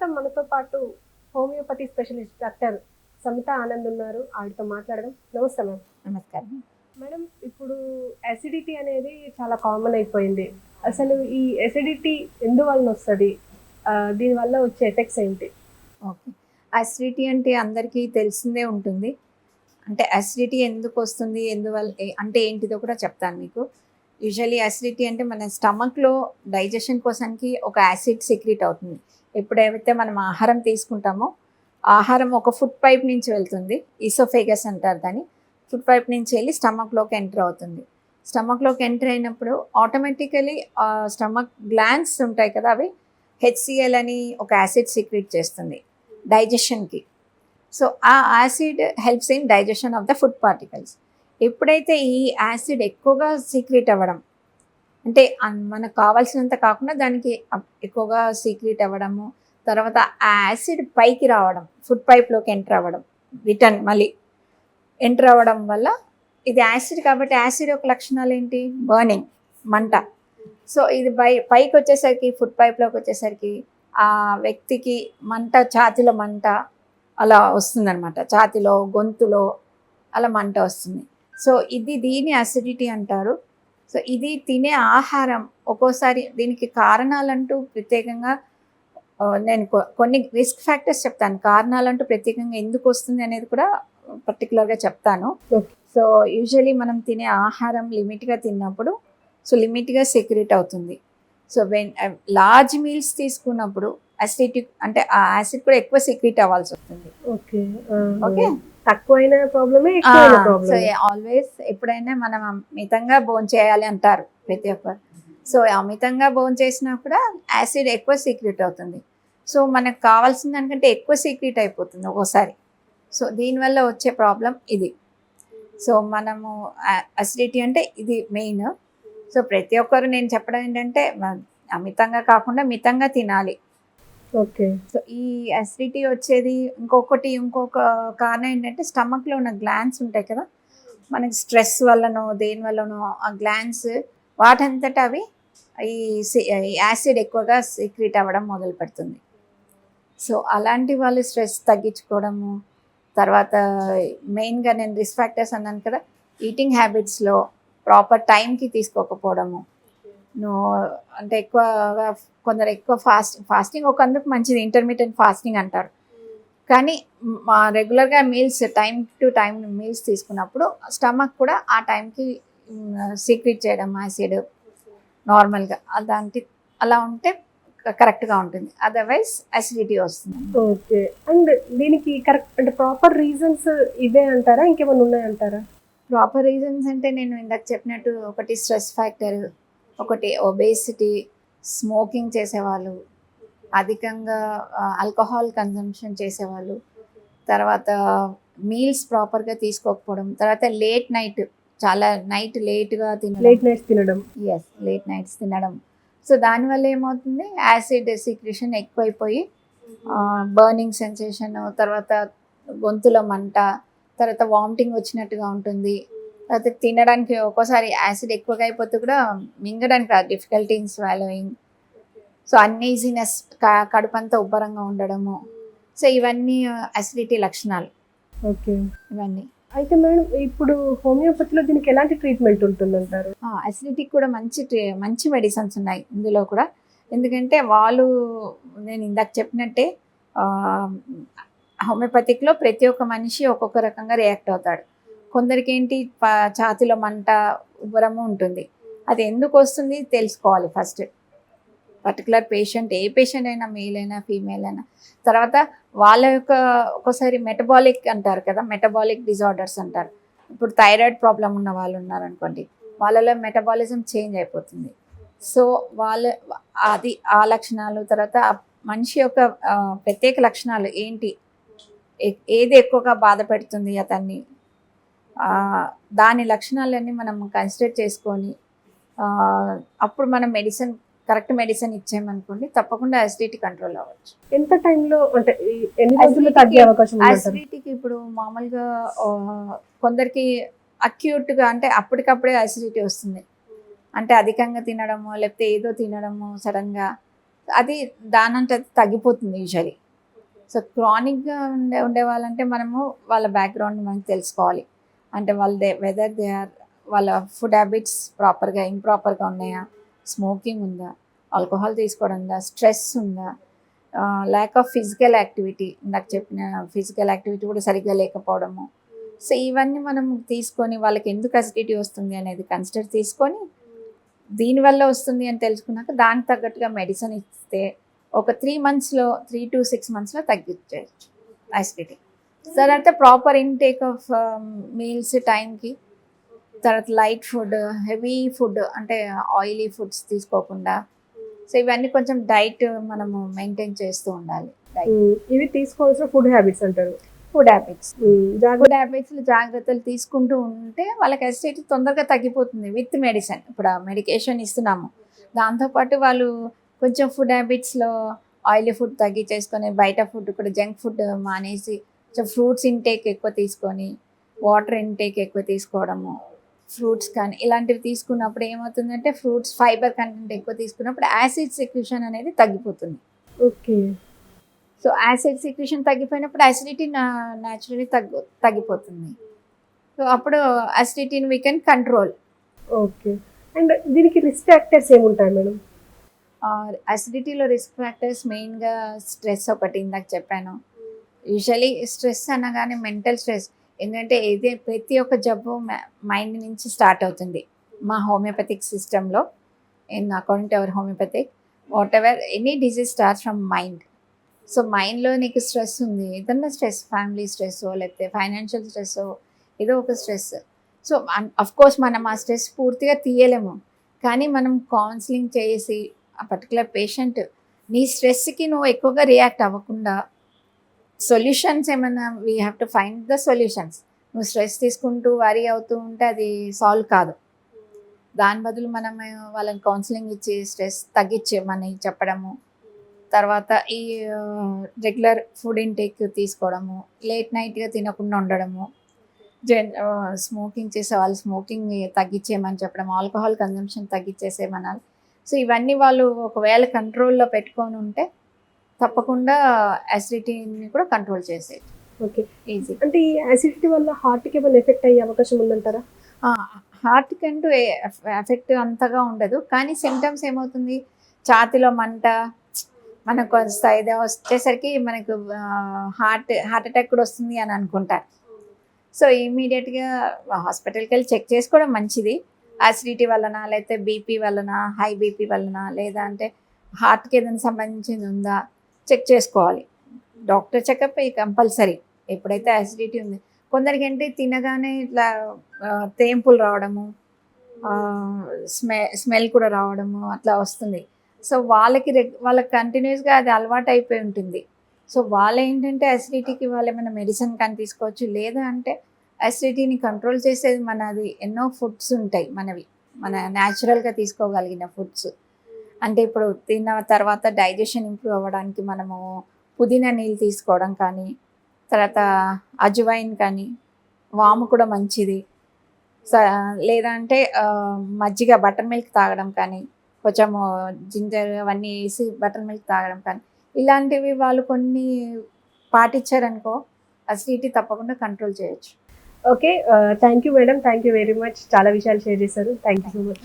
ప్రస్తుతం మనతో పాటు homeopathy specialist doctor Samitha Anand ఉన్నారు. ఆవిడతో మాట్లాడడం. నమస్తే మ్యామ్. నమస్కారం. మేడం, ఇప్పుడు అసిడిటీ అనేది చాలా కామన్ అయిపోయింది. అసలు ఈ అసిడిటీ ఎందువలన వస్తుంది? దీనివల్ల వచ్చే ఎఫెక్ట్స్ ఏంటి? ఓకే. అసిడిటీ అంటే అందరికీ తెలిసిందే ఉంటుంది. అంటే అసిడిటీ ఎందుకు వస్తుంది, ఎందువల్ల అంటే ఏంటిదో కూడా చెప్తాను మీకు. యూజువల్లీ అసిడిటీ అంటే మన స్టమక్లో డైజెషన్ కోసానికి ఒక యాసిడ్ సెక్రీట్ అవుతుంది. ఎప్పుడైతే మనం ఆహారం తీసుకుంటామో ఆహారం ఒక ఫుడ్ పైప్ నుంచి వెళ్తుంది. ఈసోఫేగస్ అంటారు దాన్ని. ఫుడ్ పైప్ నుంచి వెళ్ళి స్టమక్లోకి ఎంటర్ అవుతుంది. స్టమక్లోకి ఎంటర్ అయినప్పుడు ఆటోమేటికలీ స్టమక్ గ్లాండ్స్ ఉంటాయి కదా, అవి హెచ్సిఎల్ అని ఒక యాసిడ్ సీక్రెట్ చేస్తుంది డైజెషన్కి. సో ఆ acid helps in digestion of the food particles. ఎప్పుడైతే ఈ యాసిడ్ ఎక్కువగా సీక్రెట్ అవ్వడం, అంటే మనకు కావాల్సినంత కాకుండా దానికి ఎక్కువగా సీక్రెట్ అవ్వడము, తర్వాత ఆ యాసిడ్ పైకి రావడం, ఫుడ్ పైప్లోకి ఎంటర్ అవ్వడం, రిటర్న్ మళ్ళీ ఎంటర్ అవ్వడం వల్ల, ఇది యాసిడ్ కాబట్టి యాసిడ్ యొక్క లక్షణాలు ఏంటి? బర్నింగ్, మంట. సో ఇది పైకి వచ్చేసరికి, ఫుడ్ పైప్లోకి వచ్చేసరికి ఆ వ్యక్తికి మంట, ఛాతీలో మంట అలా వస్తుందన్నమాట. ఛాతీలో, గొంతులో అలా మంట వస్తుంది. సో దీని అసిడిటీ అంటారు. సో ఇది తినే ఆహారం ఒక్కోసారి దీనికి కారణాలంటూ ప్రత్యేకంగా నేను కొన్ని రిస్క్ ఫ్యాక్టర్స్ చెప్తాను. కారణాలంటూ ప్రత్యేకంగా ఎందుకు వస్తుంది అనేది కూడా పర్టికులర్గా చెప్తాను. సో యూజువలీ మనం తినే ఆహారం లిమిట్గా తిన్నప్పుడు సో లిమిట్గా సెక్రెట్ అవుతుంది. సో లార్జ్ మీల్స్ తీసుకున్నప్పుడు అసిడిటీ అంటే ఆ యాసిడ్ కూడా ఎక్కువ సెక్రెట్ అవ్వాల్సి వస్తుంది. ఓకే ఓకే, తక్కువైన ప్రాబ్లమే. సో ఆల్వేస్ ఎప్పుడైనా మనం మితంగా భోంచేయాలి అంటారు ప్రతి ఒక్కరు. సో అమితంగా భోంచేసినా కూడా యాసిడ్ ఎక్కువ సీక్రెట్ అవుతుంది. సో మనకు కావాల్సిన దానికంటే ఎక్కువ సీక్రెట్ అయిపోతుంది ఒక్కోసారి. సో దీనివల్ల వచ్చే ప్రాబ్లం ఇది. సో మనము అసిడిటీ అంటే ఇది మెయిన్. సో ప్రతి ఒక్కరు నేను చెప్పడం ఏంటంటే అమితంగా కాకుండా మితంగా తినాలి. ఓకే. సో ఈ అసిడిటీ వచ్చేది ఇంకొక కారణం ఏంటంటే స్టమక్లో ఉన్న గ్లాండ్స్ ఉంటాయి కదా, మనకి స్ట్రెస్ వల్లనో దేని వల్లనో ఆ గ్లాండ్స్ వాటంతటా అవి ఈ యాసిడ్ ఎక్కువగా సీక్రెట్ అవ్వడం మొదలు పెడుతుంది. సో అలాంటి వాళ్ళు స్ట్రెస్ తగ్గించుకోవడము, తర్వాత మెయిన్గా నేను రిస్క్ ఫ్యాక్టర్స్ అన్నాను కదా, ఈటింగ్ హ్యాబిట్స్లో ప్రాపర్ టైంకి తీసుకోకపోవడము, అంటే ఎక్కువగా కొందరు ఎక్కువ ఫాస్టింగ్ ఒక అందుకు మంచిది, ఇంటర్మీడియట్ ఫాస్టింగ్ అంటారు. కానీ రెగ్యులర్గా meals time to time meals తీసుకున్నప్పుడు స్టమక్ కూడా ఆ టైంకి సీక్రెట్ చేయడం యాసిడ్ నార్మల్గా అలా ఉంటే కరెక్ట్గా ఉంటుంది. అదర్వైజ్ అసిడిటీ వస్తుంది. ఓకే. అండ్ దీనికి కరెక్ట్ అంటే ప్రాపర్ రీజన్స్ ఇవే అంటారా, ఇంకేమైనా ఉన్నాయంటారా? ప్రాపర్ రీజన్స్ అంటే నేను ఇందాక చెప్పినట్టు ఒకటి స్ట్రెస్ ఫ్యాక్టర్, ఒకటి ఒబేసిటీ, స్మోకింగ్ చేసేవాళ్ళు, అధికంగా ఆల్కహాల్ కన్జంప్షన్ చేసేవాళ్ళు, తర్వాత మీల్స్ ప్రాపర్గా తీసుకోకపోవడం, తర్వాత లేట్ నైట్ చాలా లేట్గా తినడం. ఎస్, లేట్ నైట్స్ తినడం. సో దానివల్ల ఏమవుతుంది, యాసిడ్ సీక్రెషన్ ఎక్కువైపోయి బర్నింగ్ సెన్సేషన్, తర్వాత గొంతులో మంట, తర్వాత వామిటింగ్ వచ్చినట్టుగా ఉంటుంది. తర్వాత తినడానికి ఒక్కోసారి యాసిడ్ ఎక్కువగా అయిపోతే కూడా మింగడానికి రాదు, difficulty in swallowing. So uneasiness, కడుపంతా ఉబ్బరంగా ఉండడము. సో ఇవన్నీ అసిడిటీ లక్షణాలు. ఓకే. ఇవన్నీ అయితే మేడం, ఇప్పుడు హోమియోపతిలో దీనికి ఎలాంటి ట్రీట్మెంట్ ఉంటుందంటారు? అసిడిటీకి కూడా మంచి మెడిసిన్స్ ఉన్నాయి ఇందులో కూడా. ఎందుకంటే నేను ఇందాక చెప్పినట్టే హోమియోపతిక్లో ప్రతి ఒక్క మనిషి ఒక్కొక్క రకంగా రియాక్ట్ అవుతాడు. కొందరికి ఏంటి ఛాతీలో మంట, ఉబ్బరము ఉంటుంది. అది ఎందుకు వస్తుంది తెలుసుకోవాలి ఫస్ట్. పర్టికులర్ పేషెంట్, ఏ పేషెంట్ అయినా, మేల్ అయినా ఫీమేల్ అయినా. తర్వాత వాళ్ళ యొక్క ఒక్కోసారి మెటబాలిక్ అంటారు కదా, మెటబాలిక్ డిజార్డర్స్ అంటారు. ఇప్పుడు థైరాయిడ్ ప్రాబ్లం ఉన్న వాళ్ళు ఉన్నారనుకోండి, వాళ్ళలో మెటబాలిజం చేంజ్ అయిపోతుంది. సో ఆ లక్షణాలు, తర్వాత మనిషి యొక్క ప్రత్యేక లక్షణాలు ఏంటి, ఏది ఎక్కువగా బాధ పెడుతుంది అతన్ని, దాని లక్షణాలన్నీ మనం కన్సిడర్ చేసుకొని అప్పుడు మనం కరెక్ట్ మెడిసిన్ ఇచ్చామనుకోండి, తప్పకుండా అసిడిటీ కంట్రోల్ అవ్వచ్చు. ఎంత టైంలో, అంటే ఎన్ని రోజుల్లో తగ్గే అవకాశం ఉంది? అసిడిటీకి ఇప్పుడు మామూలుగా కొందరికి అక్యూట్గా, అంటే అప్పటికప్పుడే అసిడిటీ వస్తుంది. అంటే అధికంగా తినడము, లేకపోతే ఏదో తినడము సడన్గా, అది దానంటే అది తగ్గిపోతుంది యూజువలీ. సో క్రానిక్గా ఉండే వాళ్ళంటే మనము వాళ్ళ బ్యాక్గ్రౌండ్ మనకు తెలుసుకోవాలి. అంటే వాళ్ళ వెదర్ దే ఆర్ వాళ్ళ ఫుడ్ హ్యాబిట్స్ ప్రాపర్గా ఇంప్రాపర్గా ఉన్నాయా, స్మోకింగ్ ఉందా, ఆల్కహాల్ తీసుకోవడం ఉందా, స్ట్రెస్ ఉందా, ల్యాక్ ఆఫ్ ఫిజికల్ యాక్టివిటీ, ఇందాక చెప్పిన ఫిజికల్ యాక్టివిటీ కూడా సరిగ్గా లేకపోవడము. సో ఇవన్నీ మనం తీసుకొని వాళ్ళకి ఎందుకు అసిడిటీ వస్తుంది అనేది కన్సిడర్ తీసుకొని దీనివల్ల వస్తుంది అని తెలుసుకున్నాక దానికి తగ్గట్టుగా మెడిసిన్ ఇస్తే ఒక 3 monthsలో 3 to 6 monthsలో తగ్గించేయచ్చు యాసిడిటీ. తర్వాత ప్రాపర్ ఇంటేక్ ఆఫ్ మీల్స్ టైంకి, తర్వాత లైట్ ఫుడ్, హెవీ ఫుడ్ అంటే ఆయిలీ ఫుడ్స్ తీసుకోకుండా. సో ఇవన్నీ కొంచెం డైట్ మనము మెయింటైన్ చేస్తూ ఉండాలి. ఇవి తీసుకోవాల్సిన ఫుడ్ హ్యాబిట్స్ అంటారు. ఫుడ్ హ్యాబిట్స్ జాగ్రత్త. ఫుడ్ హ్యాబిట్స్లో జాగ్రత్తలు తీసుకుంటూ ఉంటే వాళ్ళకి అసిడిటీ తొందరగా తగ్గిపోతుంది విత్ మెడిసిన్. ఇప్పుడు ఆ మెడికేషన్ ఇస్తున్నాము, దాంతోపాటు వాళ్ళు కొంచెం ఫుడ్ హ్యాబిట్స్లో ఆయిలీ ఫుడ్ తగ్గించేసుకొని బయట ఫుడ్ కూడా జంక్ ఫుడ్ మానేసి కొంచెం ఫ్రూట్స్ ఇంటేక్ ఎక్కువ తీసుకొని వాటర్ ఇంటేక్ ఎక్కువ తీసుకోవడము, ఫ్రూట్స్ కానీ ఇలాంటివి తీసుకున్నప్పుడు ఏమవుతుందంటే ఫ్రూట్స్ ఫైబర్ కంటెంట్ ఎక్కువ తీసుకున్నప్పుడు యాసిడ్ సెక్యూషన్ అనేది తగ్గిపోతుంది. ఓకే. సో యాసిడ్ సెక్యూషన్ తగ్గిపోయినప్పుడు అసిడిటీ న్యాచురలీ తగ్గిపోతుంది. సో అప్పుడు అసిడిటీని we can control. Okay. And దీనికి రిస్క్ ఫ్యాక్టర్స్ ఏముంటాయి మేడం? అసిడిటీలో రిస్క్ ఫ్యాక్టర్స్ మెయిన్గా స్ట్రెస్ ఒకటి ఇందాక చెప్పాను. యూజువలీ స్ట్రెస్ అనగానే మెంటల్ స్ట్రెస్, ఎందుకంటే ఇది ప్రతి ఒక్క జబ్బు మైండ్ నుంచి స్టార్ట్ అవుతుంది. మా హోమియోపతిక్ సిస్టంలో in according to our homoeopathic what ever any disease start from mind. So మైండ్లో నీకు స్ట్రెస్ ఉంది, ఏదన్నా స్ట్రెస్, ఫ్యామిలీ స్ట్రెస్ లేకపోతే ఫైనాన్షియల్ స్ట్రెస్, ఏదో ఒక స్ట్రెస్. సో అఫ్కోర్స్ మనం ఆ స్ట్రెస్ పూర్తిగా తీయలేము, కానీ మనం కౌన్సిలింగ్ చేసి ఆ పర్టికులర్ పేషెంట్ నీ స్ట్రెస్కి నువ్వు ఎక్కువగా రియాక్ట్ అవ్వకుండా సొల్యూషన్స్ ఏమైనా we have to find the solutions. నువ్వు స్ట్రెస్ తీసుకుంటూ వరీ అవుతూ ఉంటే అది సాల్వ్ కాదు. దాని బదులు మనం వాళ్ళని కౌన్సిలింగ్ ఇచ్చి స్ట్రెస్ తగ్గించేమని చెప్పడము, తర్వాత ఈ రెగ్యులర్ ఫుడ్ ఇంటేక్ తీసుకోవడము, లేట్ నైట్గా తినకుండా ఉండడము, స్మోకింగ్ చేసే వాళ్ళు స్మోకింగ్ తగ్గించేయమని చెప్పడం, ఆల్కహాల్ కన్జంప్షన్ తగ్గించేసేమనాలి. సో ఇవన్నీ వాళ్ళు ఒకవేళ కంట్రోల్లో పెట్టుకొని ఉంటే తప్పకుండా అసిడిటీని కూడా కంట్రోల్ చేసేది. ఓకే. ఈజీ. అంటే ఈ యాసిడిటీ వల్ల హార్ట్కి ఏమైనా ఎఫెక్ట్ అయ్యే అవకాశం ఉందంటారా? హార్ట్కి అంటూ ఎఫెక్ట్ అంతగా ఉండదు, కానీ సిమ్టమ్స్ ఏమవుతుంది, ఛాతీలో మంట, మనకు ఇది వచ్చేసరికి మనకు హార్ట్ అటాక్ కూడా వస్తుంది అని అనుకుంటారు. సో ఇమీడియట్గా హాస్పిటల్కి వెళ్ళి చెక్ చేసుకోవడం మంచిది. యాసిడిటీ వలన, లేకపోతే బీపీ వలన, హై బీపీ వలన, లేదా అంటే హార్ట్కి ఏదైనా సంబంధించింది ఉందా చెక్ చేసుకోవాలి. డాక్టర్ చెకప్ కంపల్సరీ ఎప్పుడైతే యాసిడిటీ ఉంది. కొందరికి ఏంటి తినగానే ఇట్లా తేంపులు రావడము, స్మెల్ కూడా రావడము అట్లా వస్తుంది. సో వాళ్ళకి కంటిన్యూస్గా అది అలవాటు అయిపోయి ఉంటుంది. సో వాళ్ళు ఏంటంటే అసిడిటీకి వాళ్ళు ఏమైనా మెడిసిన్ కానీ తీసుకోవచ్చు, లేదా అంటే అసిడిటీని కంట్రోల్ చేసేది మనది ఎన్నో ఫుడ్స్ ఉంటాయి మనవి, మన న్యాచురల్గా తీసుకోగలిగిన ఫుడ్స్. అంటే ఇప్పుడు తిన్న తర్వాత డైజెషన్ ఇంప్రూవ్ అవ్వడానికి మనము పుదీనా నీళ్ళు తీసుకోవడం కానీ, తర్వాత అజ్వైన్ కానీ, వాము కూడా మంచిది. లేదా అంటే మజ్జిగ బటర్ మిల్క్ తాగడం కానీ, కొంచెము జింజర్ అవన్నీ వేసి బటర్ మిల్క్ తాగడం కానీ, ఇలాంటివి వాళ్ళు కొన్ని పాటించారనుకో అసిడిటీ తప్పకుండా కంట్రోల్ చేయొచ్చు. Okay. Thank you madam, thank you very much. చాలా విషయాలు షేర్ చేశారు. Thank you so much.